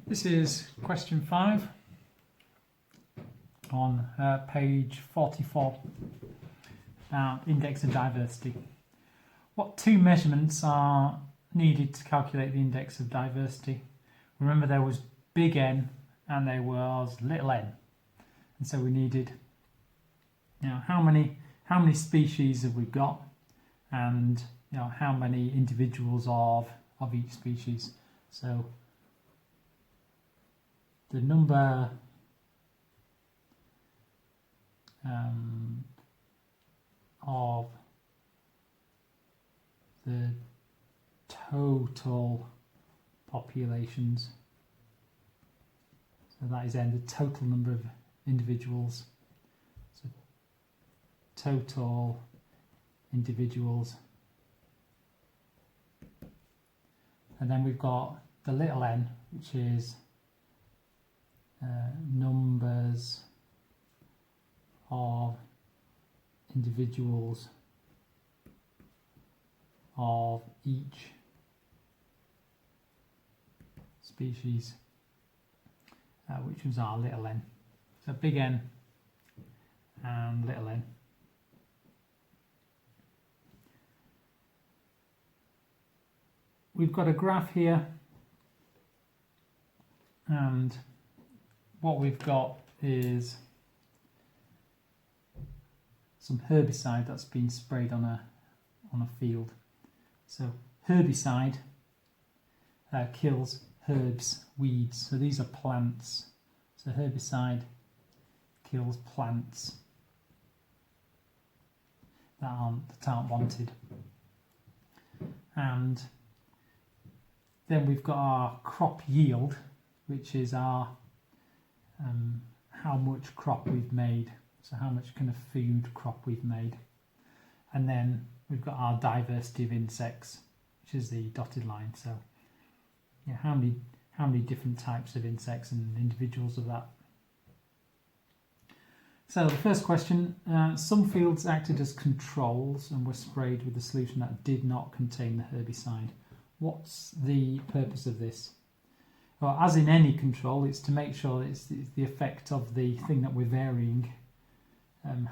This is question 5 on page 44, index of diversity. What two measurements are needed to calculate the index of diversity? Remember, there was big N and there was little n, and so we needed, how many species have we got, and how many individuals of each species. So the number of the total populations, so that is then the total number of individuals, so total individuals, and then we've got the little n, which is numbers of individuals of each species, which was our little n. So big N and little n. We've got a graph here, and what we've got is some herbicide that's been sprayed on a field. So herbicide kills herbs, weeds. So these are plants. So herbicide kills plants that aren't wanted. And then we've got our crop yield, which is our how much crop we've made. So how much kind of food crop we've made. And then we've got our diversity of insects, which is the dotted line. So how many different types of insects and individuals of that. So the first question, some fields acted as controls and were sprayed with a solution that did not contain the herbicide. What's the purpose of this? Well, as in any control, it's to make sure that it's the effect of the thing that we're varying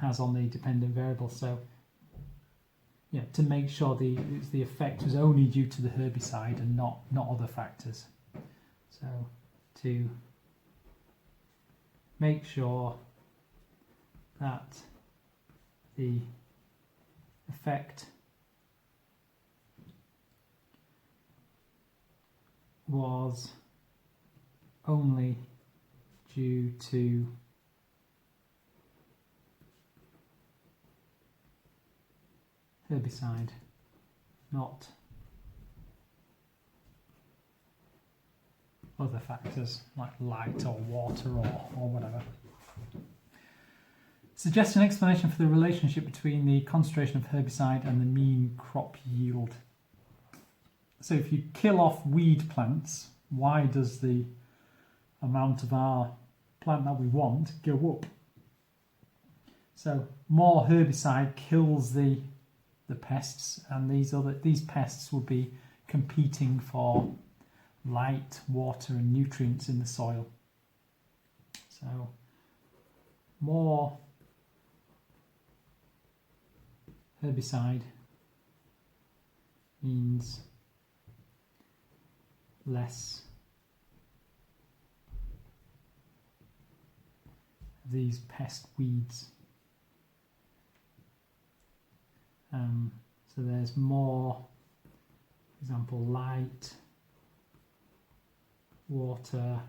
has on the dependent variable. So to make sure the effect was only due to the herbicide and not other factors. So to make sure that the effect was only due to herbicide, not other factors like light or water or whatever. Suggest an explanation for the relationship between the concentration of herbicide and the mean crop yield. So if you kill off weed plants, why does the amount of our plant that we want go up? So more herbicide kills the pests, and these pests will be competing for light, water and nutrients in the soil. So more herbicide means less of these pest weeds. So there's more, for example, light, water,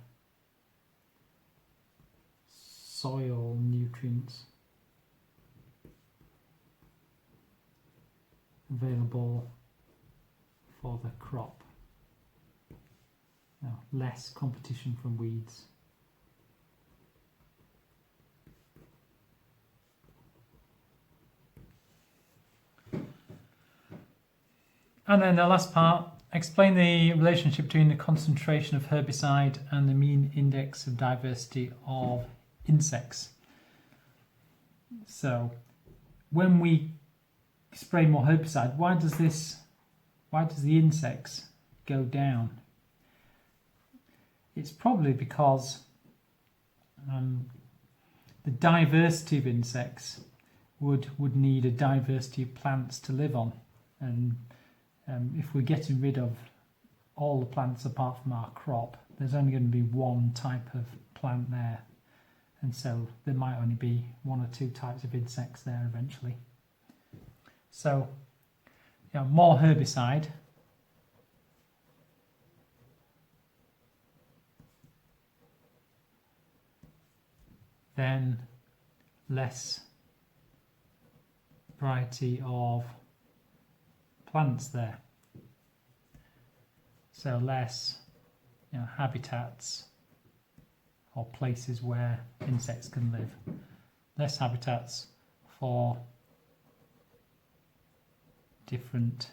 soil nutrients available for the crop. Now, less competition from weeds. And then the last part, explain the relationship between the concentration of herbicide and the mean index of diversity of insects. So when we spray more herbicide, why does the insects go down? it's probably because the diversity of insects would need a diversity of plants to live on, and if we're getting rid of all the plants apart from our crop, there's only going to be one type of plant there, and so there might only be one or two types of insects there eventually. So, more herbicide then less variety of plants there. So less habitats or places where insects can live. Less habitats for different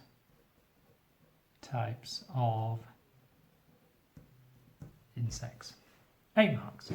types of insects. 8 marks.